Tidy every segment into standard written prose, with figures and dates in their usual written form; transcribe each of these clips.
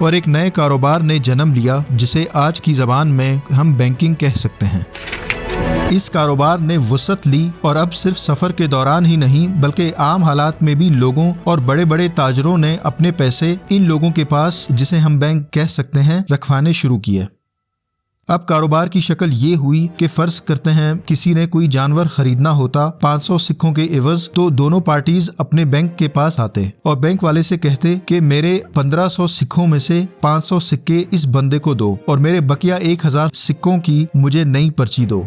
اور ایک نئے کاروبار نے جنم لیا جسے آج کی زبان میں ہم بینکنگ کہہ سکتے ہیں۔ اس کاروبار نے وسعت لی اور اب صرف سفر کے دوران ہی نہیں بلکہ عام حالات میں بھی لوگوں اور بڑے بڑے تاجروں نے اپنے پیسے ان لوگوں کے پاس، جسے ہم بینک کہہ سکتے ہیں، رکھوانے شروع کیے۔ اب کاروبار کی شکل یہ ہوئی کہ فرض کرتے ہیں کسی نے کوئی جانور خریدنا ہوتا 500 سکوں کے عوض، تو دونوں پارٹیز اپنے بینک کے پاس آتے اور بینک والے سے کہتے کہ میرے 1500 سکوں میں سے 500 سکے اس بندے کو دو اور میرے بقیہ 1000 سکوں کی مجھے نئی پرچی دو۔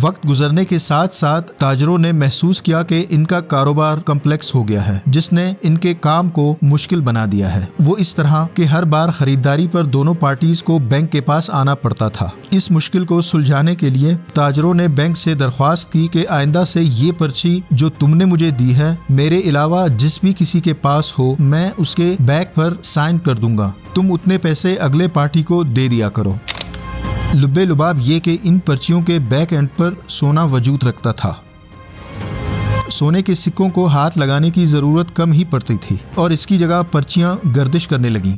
وقت گزرنے کے ساتھ ساتھ تاجروں نے محسوس کیا کہ ان کا کاروبار کمپلیکس ہو گیا ہے، جس نے ان کے کام کو مشکل بنا دیا ہے۔ وہ اس طرح کہ ہر بار خریداری پر دونوں پارٹیز کو بینک کے پاس آنا پڑتا تھا۔ اس مشکل کو سلجھانے کے لیے تاجروں نے بینک سے درخواست کی کہ آئندہ سے یہ پرچی جو تم نے مجھے دی ہے، میرے علاوہ جس بھی کسی کے پاس ہو، میں اس کے بیک پر سائن کر دوں گا، تم اتنے پیسے اگلے پارٹی کو دے دیا کرو۔ لبے لباب یہ کہ ان پرچیوں کے بیک اینڈ پر سونا وجود رکھتا تھا۔ سونے کے سکوں کو ہاتھ لگانے کی ضرورت کم ہی پڑتی تھی اور اس کی جگہ پرچیاں گردش کرنے لگیں۔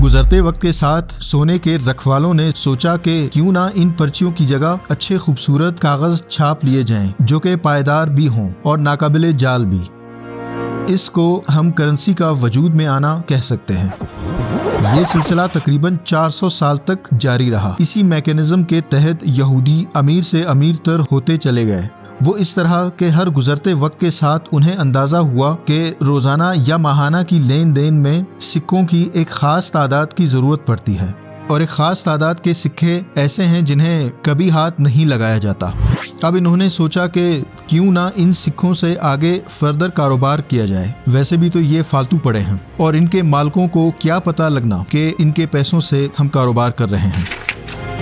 گزرتے وقت کے ساتھ سونے کے رکھوالوں نے سوچا کہ کیوں نہ ان پرچیوں کی جگہ اچھے خوبصورت کاغذ چھاپ لیے جائیں جو کہ پائیدار بھی ہوں اور ناقابل جال بھی۔ اس کو ہم کرنسی کا وجود میں آنا کہہ سکتے ہیں۔ یہ سلسلہ تقریباً 400 سال تک جاری رہا۔ اسی میکینزم کے تحت یہودی امیر سے امیر تر ہوتے چلے گئے۔ وہ اس طرح کہ ہر گزرتے وقت کے ساتھ انہیں اندازہ ہوا کہ روزانہ یا ماہانہ کی لین دین میں سکوں کی ایک خاص تعداد کی ضرورت پڑتی ہے، اور ایک خاص تعداد کے سکے ایسے ہیں جنہیں کبھی ہاتھ نہیں لگایا جاتا۔ اب انہوں نے سوچا کہ کیوں نہ ان سکوں سے آگے فردر کاروبار کیا جائے، ویسے بھی تو یہ فالتو پڑے ہیں اور ان کے مالکوں کو کیا پتہ لگنا کہ ان کے پیسوں سے ہم کاروبار کر رہے ہیں۔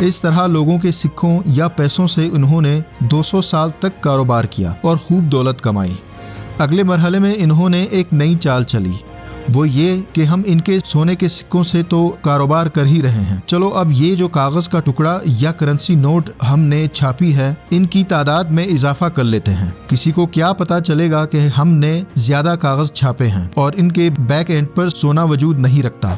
اس طرح لوگوں کے سکوں یا پیسوں سے انہوں نے 200 سال تک کاروبار کیا اور خوب دولت کمائی۔ اگلے مرحلے میں انہوں نے ایک نئی چال چلی، وہ یہ کہ ہم ان کے سونے کے سکوں سے تو کاروبار کر ہی رہے ہیں، چلو اب یہ جو کاغذ کا ٹکڑا یا کرنسی نوٹ ہم نے چھاپی ہے، ان کی تعداد میں اضافہ کر لیتے ہیں۔ کسی کو کیا پتا چلے گا کہ ہم نے زیادہ کاغذ چھاپے ہیں اور ان کے بیک اینڈ پر سونا وجود نہیں رکھتا۔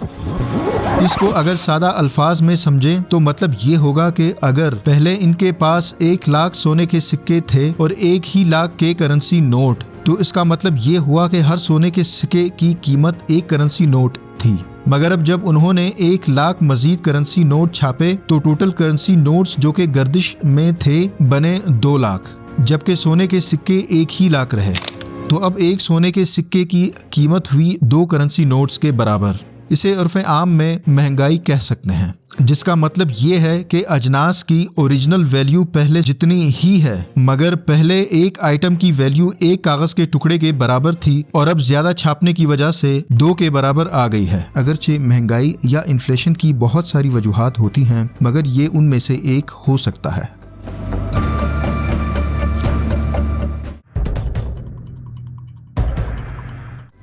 اس کو اگر سادہ الفاظ میں سمجھیں تو مطلب یہ ہوگا کہ اگر پہلے ان کے پاس 1 لاکھ سونے کے سکے تھے اور 1 لاکھ کے کرنسی نوٹ، تو اس کا مطلب یہ ہوا کہ ہر سونے کے سکے کی قیمت 1 کرنسی نوٹ تھی۔ مگر اب جب انہوں نے 1 لاکھ مزید کرنسی نوٹ چھاپے تو ٹوٹل کرنسی نوٹس جو کہ گردش میں تھے بنے 2 لاکھ، جبکہ سونے کے سکے 1 ہی لاکھ رہے۔ تو اب ایک سونے کے سکے کی قیمت ہوئی 2 کرنسی نوٹس کے برابر۔ اسے عرف عام میں مہنگائی کہہ سکتے ہیں، جس کا مطلب یہ ہے کہ اجناس کی اوریجنل ویلیو پہلے جتنی ہی ہے، مگر پہلے ایک آئٹم کی ویلیو 1 کاغذ کے ٹکڑے کے برابر تھی اور اب زیادہ چھاپنے کی وجہ سے 2 کے برابر آ گئی ہے۔ اگرچہ مہنگائی یا انفلیشن کی بہت ساری وجوہات ہوتی ہیں، مگر یہ ان میں سے ایک ہو سکتا ہے۔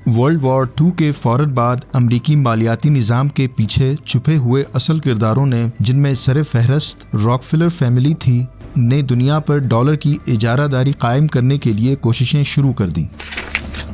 ورلڈ وار 2 کے فوراً بعد امریکی مالیاتی نظام کے پیچھے چھپے ہوئے اصل کرداروں نے، جن میں سر فہرست راکفیلر فیملی تھی، نے دنیا پر ڈالر کی اجارہ داری قائم کرنے کے لیے کوششیں شروع کر دیں۔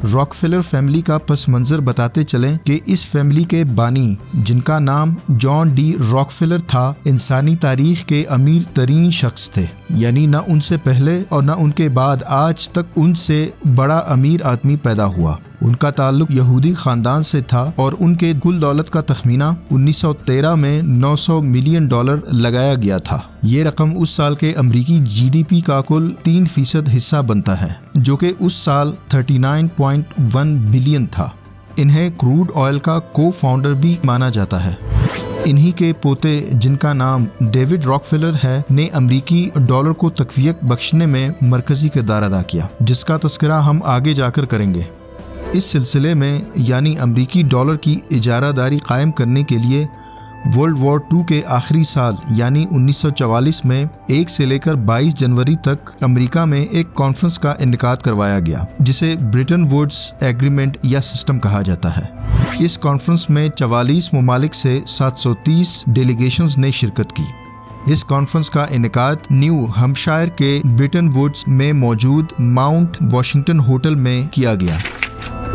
راکفیلر فیملی کا پس منظر بتاتے چلیں کہ اس فیملی کے بانی، جن کا نام جان ڈی راکفیلر تھا، انسانی تاریخ کے امیر ترین شخص تھے، یعنی نہ ان سے پہلے اور نہ ان کے بعد آج تک ان سے بڑا امیر آدمی پیدا ہوا۔ ان کا تعلق یہودی خاندان سے تھا اور ان کے کل دولت کا تخمینہ 1913 میں $900 ملین لگایا گیا تھا۔ یہ رقم اس سال کے امریکی جی ڈی پی کا کل 3% حصہ بنتا ہے، جو کہ اس سال 39.1 بلین تھا۔ انہیں کروڈ آئل کا کو فاؤنڈر بھی مانا جاتا ہے۔ انہی کے پوتے، جن کا نام ڈیوڈ راکفیلر ہے، نے امریکی ڈالر کو تقویت بخشنے میں مرکزی کردار ادا کیا، جس کا تذکرہ ہم آگے جا کر کریں گے۔ اس سلسلے میں، یعنی امریکی ڈالر کی اجارہ داری قائم کرنے کے لیے، ورلڈ وار 2 کے آخری سال یعنی 1944 میں 1 سے لے کر 22 جنوری تک امریکہ میں ایک کانفرنس کا انعقاد کروایا گیا، جسے برٹن ووڈز ایگریمنٹ یا سسٹم کہا جاتا ہے۔ اس کانفرنس میں 44 ممالک سے 730 ڈیلیگیشنز نے شرکت کی۔ اس کانفرنس کا انعقاد نیو ہمپشائر کے برٹن ووڈز میں موجود ماؤنٹ واشنگٹن ہوٹل میں کیا گیا۔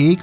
1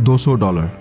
$200,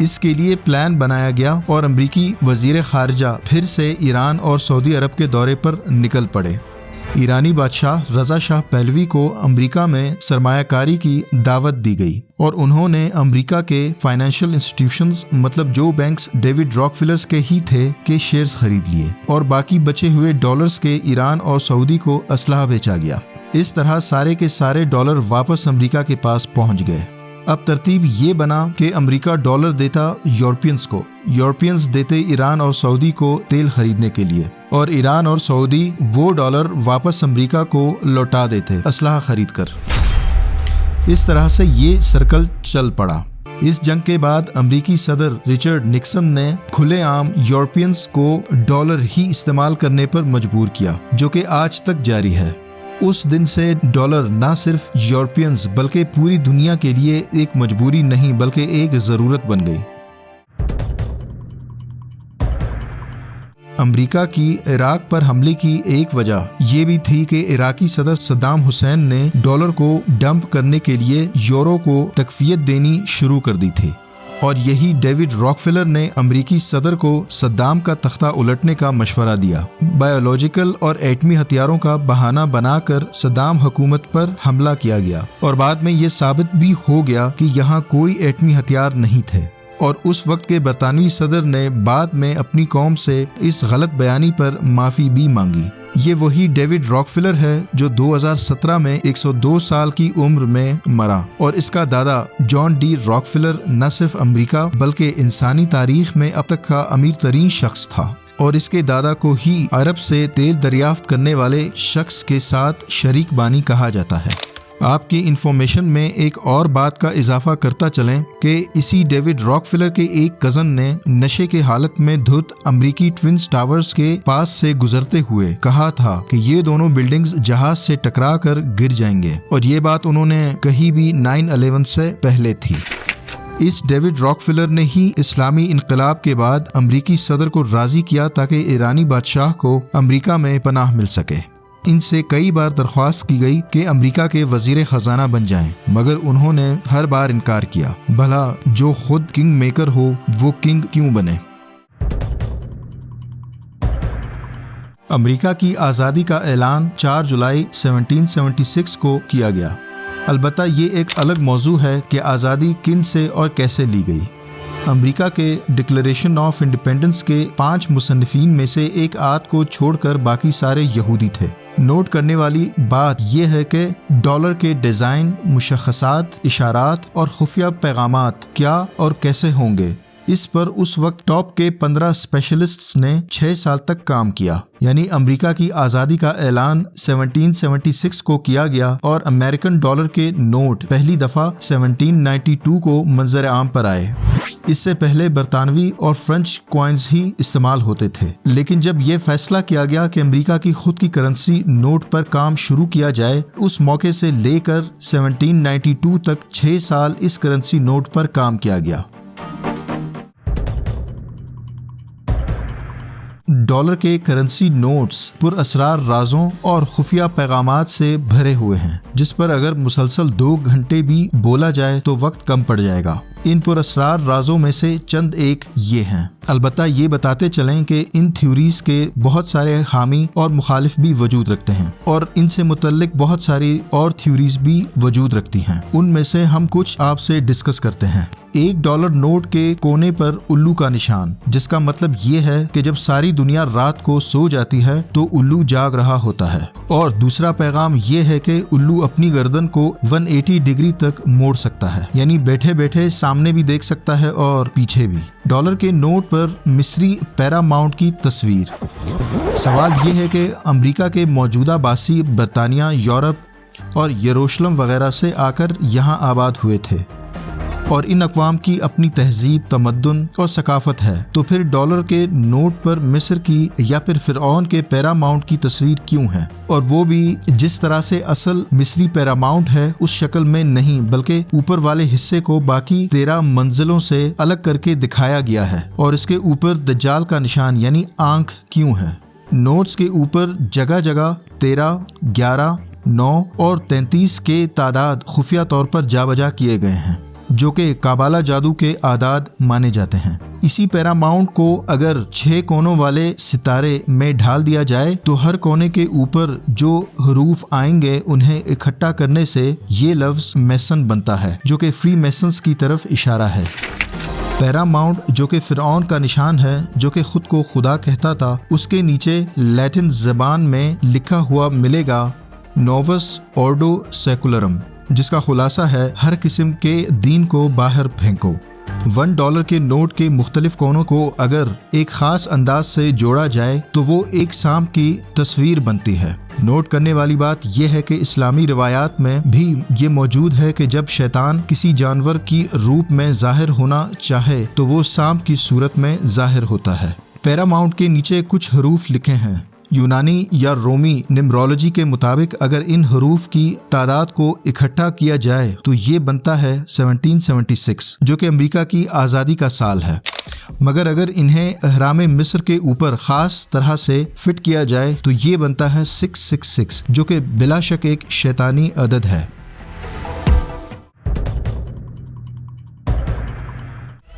اس کے لیے پلان بنایا گیا اور امریکی وزیر خارجہ پھر سے ایران اور سعودی عرب کے دورے پر نکل پڑے۔ ایرانی بادشاہ رضا شاہ پہلوی کو امریکہ میں سرمایہ کاری کی دعوت دی گئی اور انہوں نے امریکہ کے فائنینشیل انسٹیٹیوشنز مطلب جو بینکس ڈیوڈ راکفیلرز کے ہی تھے کے شیئرز خرید لیے اور باقی بچے ہوئے ڈالرز کے ایران اور سعودی کو اسلحہ بیچا گیا۔ اس طرح سارے کے سارے ڈالر واپس امریکہ کے پاس پہنچ گئے۔ اب ترتیب یہ بنا کہ امریکہ ڈالر دیتا یورپینز کو، یورپینز دیتے ایران اور سعودی کو تیل خریدنے کے لیے، اور ایران اور سعودی وہ ڈالر واپس امریکہ کو لوٹا دیتے اسلحہ خرید کر۔ اس طرح سے یہ سرکل چل پڑا۔ اس جنگ کے بعد امریکی صدر رچرڈ نکسن نے کھلے عام یورپینز کو ڈالر ہی استعمال کرنے پر مجبور کیا، جو کہ آج تک جاری ہے۔ اس دن سے ڈالر نہ صرف یورپینز بلکہ پوری دنیا کے لیے ایک مجبوری نہیں بلکہ ایک ضرورت بن گئی۔ امریکہ کی عراق پر حملے کی ایک وجہ یہ بھی تھی کہ عراقی صدر صدام حسین نے ڈالر کو ڈمپ کرنے کے لیے یورو کو تقویت دینی شروع کر دی تھی، اور یہی ڈیوڈ راکفیلر نے امریکی صدر کو صدام کا تختہ الٹنے کا مشورہ دیا۔ بایولوجیکل اور ایٹمی ہتھیاروں کا بہانہ بنا کر صدام حکومت پر حملہ کیا گیا، اور بعد میں یہ ثابت بھی ہو گیا کہ یہاں کوئی ایٹمی ہتھیار نہیں تھے، اور اس وقت کے برطانوی صدر نے بعد میں اپنی قوم سے اس غلط بیانی پر معافی بھی مانگی۔ یہ وہی ڈیوڈ راکفیلر ہے جو 2017 میں 102 سال کی عمر میں مرا، اور اس کا دادا جان ڈی راکفیلر نہ صرف امریکہ بلکہ انسانی تاریخ میں اب تک کا امیر ترین شخص تھا، اور اس کے دادا کو ہی عرب سے تیل دریافت کرنے والے شخص کے ساتھ شریک بانی کہا جاتا ہے۔ آپ کی انفارمیشن میں ایک اور بات کا اضافہ کرتا چلیں کہ اسی ڈیوڈ راکفیلر کے ایک کزن نے نشے کے حالت میں دھت امریکی ٹوئنز ٹاورز کے پاس سے گزرتے ہوئے کہا تھا کہ یہ دونوں بلڈنگز جہاز سے ٹکرا کر گر جائیں گے، اور یہ بات انہوں نے کہی بھی 9/11 سے پہلے تھی۔ اس ڈیوڈ راکفیلر نے ہی اسلامی انقلاب کے بعد امریکی صدر کو راضی کیا تاکہ ایرانی بادشاہ کو امریکہ میں پناہ مل سکے۔ ان سے کئی بار درخواست کی گئی کہ امریکہ کے وزیر خزانہ بن جائیں، مگر انہوں نے ہر بار انکار کیا۔ بھلا جو خود کنگ میکر ہو وہ کنگ کیوں بنے؟ امریکہ کی آزادی کا اعلان 4 جولائی 1776 کو کیا گیا۔ البتہ یہ ایک الگ موضوع ہے کہ آزادی کن سے اور کیسے لی گئی۔ امریکہ کے ڈکلیریشن آف انڈیپینڈنس کے 5 مصنفین میں سے ایک آدھ کو چھوڑ کر باقی سارے یہودی تھے۔ نوٹ کرنے والی بات یہ ہے کہ ڈالر کے ڈیزائن، مشخصات، اشارات اور خفیہ پیغامات کیا اور کیسے ہوں گے، اس پر اس وقت ٹاپ کے 15 اسپیشلسٹس نے 6 سال تک کام کیا۔ یعنی امریکہ کی آزادی کا اعلان 1776 کو کیا گیا اور امریکن ڈالر کے نوٹ پہلی دفعہ 1792 کو منظر عام پر آئے۔ اس سے پہلے برطانوی اور فرینچ کوائنز ہی استعمال ہوتے تھے، لیکن جب یہ فیصلہ کیا گیا کہ امریکہ کی خود کی کرنسی نوٹ پر کام شروع کیا جائے، اس موقع سے لے کر 1792 تک 6 سال اس کرنسی نوٹ پر کام کیا گیا۔ ڈالر کے کرنسی نوٹس پر اسرار رازوں اور خفیہ پیغامات سے بھرے ہوئے ہیں، جس پر اگر مسلسل 2 گھنٹے بھی بولا جائے تو وقت کم پڑ جائے گا۔ ان پر اسرار رازوں میں سے چند ایک یہ ہیں۔ البتہ یہ بتاتے چلیں کہ ان تھیوریز کے بہت سارے حامی اور مخالف بھی وجود رکھتے ہیں، اور ان سے متعلق بہت ساری اور تھیوریز بھی وجود رکھتی ہیں۔ ان میں سے ہم کچھ آپ سے ڈسکس کرتے ہیں۔ ایک ڈالر نوٹ کے کونے پر الو کا نشان، جس کا مطلب یہ ہے کہ جب ساری دنیا رات کو سو جاتی ہے تو الو جاگ رہا ہوتا ہے، اور دوسرا پیغام یہ ہے کہ الو اپنی گردن کو 180 ڈگری تک موڑ سکتا ہے، یعنی بیٹھے بیٹھے سامنے بھی دیکھ سکتا ہے اور پیچھے بھی۔ ڈالر کے نوٹ پر مصری پیراماؤنٹ کی تصویر۔ سوال یہ ہے کہ امریکہ کے موجودہ باسی برطانیہ، یورپ اور یروشلم وغیرہ سے آ کر یہاں آباد ہوئے تھے، اور ان اقوام کی اپنی تہذیب، تمدن اور ثقافت ہے، تو پھر ڈالر کے نوٹ پر مصر کی یا پھر فرعون کے پیراماؤنٹ کی تصویر کیوں ہے؟ اور وہ بھی جس طرح سے اصل مصری پیراماؤنٹ ہے اس شکل میں نہیں، بلکہ اوپر والے حصے کو باقی 13 منزلوں سے الگ کر کے دکھایا گیا ہے، اور اس کے اوپر دجال کا نشان یعنی آنکھ کیوں ہے؟ نوٹس کے اوپر جگہ جگہ 13، 11، 9 اور 33 کے تعداد خفیہ طور پر جا بجا کیے گئے ہیں۔ جو کہ کابالا جادو کے اعداد مانے جاتے ہیں۔ اسی پیراماؤنٹ کو اگر 6 کونوں والے ستارے میں ڈھال دیا جائے تو ہر کونے کے اوپر جو حروف آئیں گے انہیں اکٹھا کرنے سے یہ لفظ میسن بنتا ہے، جو کہ فری میسنز کی طرف اشارہ ہے۔ پیراماؤنٹ جو کہ فرعون کا نشان ہے، جو کہ خود کو خدا کہتا تھا، اس کے نیچے لیٹن زبان میں لکھا ہوا ملے گا نووس آرڈو سیکولرم، جس کا خلاصہ ہے ہر قسم کے دین کو باہر پھینکو۔ $1 کے نوٹ کے مختلف کونوں کو اگر ایک خاص انداز سے جوڑا جائے تو وہ ایک سانپ کی تصویر بنتی ہے۔ نوٹ کرنے والی بات یہ ہے کہ اسلامی روایات میں بھی یہ موجود ہے کہ جب شیطان کسی جانور کی روپ میں ظاہر ہونا چاہے تو وہ سانپ کی صورت میں ظاہر ہوتا ہے۔ پیراماؤنٹ کے نیچے کچھ حروف لکھے ہیں۔ یونانی یا رومی نمرولوجی کے مطابق اگر ان حروف کی تعداد کو اکٹھا کیا جائے تو یہ بنتا ہے 1776، جو کہ امریکہ کی آزادی کا سال ہے۔ مگر اگر انہیں اہرام مصر کے اوپر خاص طرح سے فٹ کیا جائے تو یہ بنتا ہے 666، جو کہ بلا شک ایک شیطانی عدد ہے۔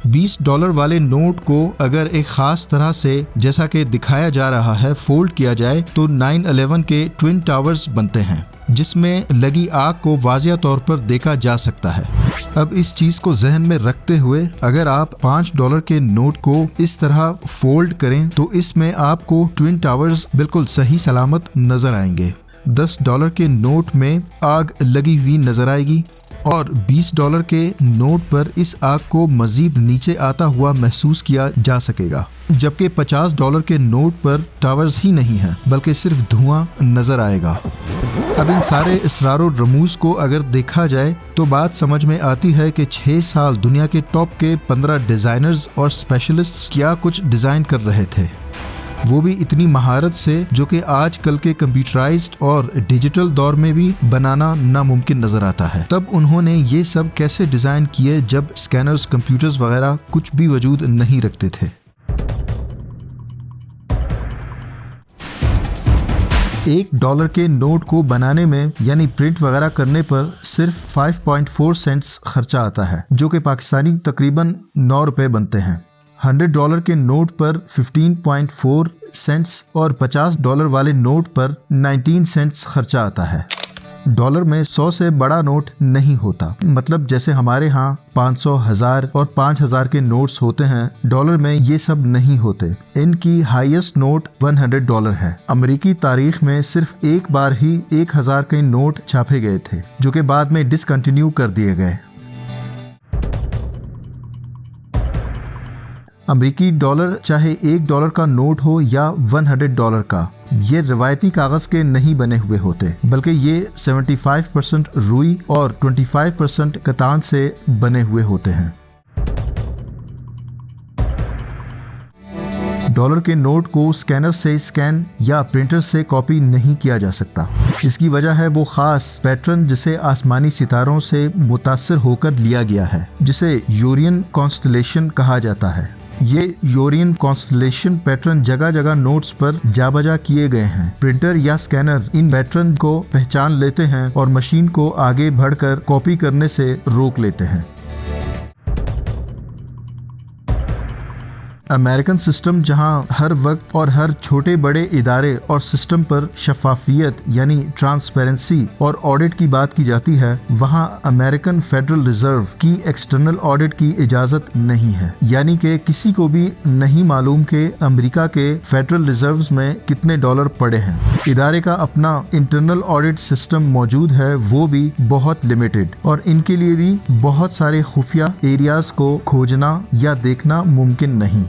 $20 والے نوٹ کو اگر ایک خاص طرح سے جیسا کہ دکھایا جا رہا ہے فولڈ کیا جائے تو 9/11 کے ٹوئن ٹاورز بنتے ہیں، جس میں لگی آگ کو واضح طور پر دیکھا جا سکتا ہے۔ اب اس چیز کو ذہن میں رکھتے ہوئے اگر آپ $5 کے نوٹ کو اس طرح فولڈ کریں تو اس میں آپ کو ٹوئن ٹاورز بالکل صحیح سلامت نظر آئیں گے۔ $10 کے نوٹ میں آگ لگی ہوئی نظر آئے گی اور $20 کے نوٹ پر اس آگ کو مزید نیچے آتا ہوا محسوس کیا جا سکے گا، جبکہ $50 کے نوٹ پر ٹاورز ہی نہیں ہیں بلکہ صرف دھواں نظر آئے گا۔ اب ان سارے اسرار و رموز کو اگر دیکھا جائے تو بات سمجھ میں آتی ہے کہ 6 سال دنیا کے ٹاپ کے 15 ڈیزائنرز اور اسپیشلسٹس کیا کچھ ڈیزائن کر رہے تھے، وہ بھی اتنی مہارت سے جو کہ آج کل کے کمپیوٹرائزڈ اور ڈیجیٹل دور میں بھی بنانا ناممکن نظر آتا ہے۔ تب انہوں نے یہ سب کیسے ڈیزائن کیے جب اسکینرز، کمپیوٹرز وغیرہ کچھ بھی وجود نہیں رکھتے تھے۔ $1 کے نوٹ کو بنانے میں یعنی پرنٹ وغیرہ کرنے پر صرف 5.4 سینٹس خرچہ آتا ہے، جو کہ پاکستانی تقریباً $9 بنتے ہیں۔ $100 کے نوٹ پر 15.4 سینٹس اور $50 والے نوٹ پر 19 سینٹس خرچہ آتا ہے۔ ڈالر میں 100 سے بڑا نوٹ نہیں ہوتا، مطلب جیسے ہمارے ہاں 500، 1000 اور 5000 کے نوٹس ہوتے ہیں، ڈالر میں یہ سب نہیں ہوتے۔ ان کی ہائیسٹ نوٹ $100 ہے۔ امریکی تاریخ میں صرف ایک بار ہی 1000 کے نوٹ چھاپے گئے تھے، جو کہ بعد میں ڈسکنٹینیو کر دیے گئے۔ امریکی ڈالر چاہے $1 کا نوٹ ہو یا $100 کا، یہ روایتی کاغذ کے نہیں بنے ہوئے ہوتے، بلکہ یہ 75% روئی اور 25% کتان سے بنے ہوئے ہوتے ہیں۔ ڈالر کے نوٹ کو اسکینر سے اسکین یا پرنٹر سے کاپی نہیں کیا جا سکتا۔ اس کی وجہ ہے وہ خاص پیٹرن جسے آسمانی ستاروں سے متاثر ہو کر لیا گیا ہے، جسے یورین کانسٹلیشن کہا جاتا ہے۔ یہ یورین کانسٹلیشن پیٹرن جگہ جگہ نوٹس پر جا بجا کیے گئے ہیں۔ پرنٹر یا اسکینر ان پیٹرن کو پہچان لیتے ہیں اور مشین کو آگے بڑھ کر کاپی کرنے سے روک لیتے ہیں۔ امریکن سسٹم جہاں ہر وقت اور ہر چھوٹے بڑے ادارے اور سسٹم پر شفافیت یعنی ٹرانسپیرنسی اور آڈٹ کی بات کی جاتی ہے، وہاں امریکن فیڈرل ریزرو کی ایکسٹرنل آڈٹ کی اجازت نہیں ہے، یعنی کہ کسی کو بھی نہیں معلوم کہ امریکہ کے فیڈرل ریزروز میں کتنے ڈالر پڑے ہیں۔ ادارے کا اپنا انٹرنل آڈٹ سسٹم موجود ہے، وہ بھی بہت لمیٹڈ، اور ان کے لیے بھی بہت سارے خفیہ ایریاز کو کھوجنا یا دیکھنا ممکن نہیں۔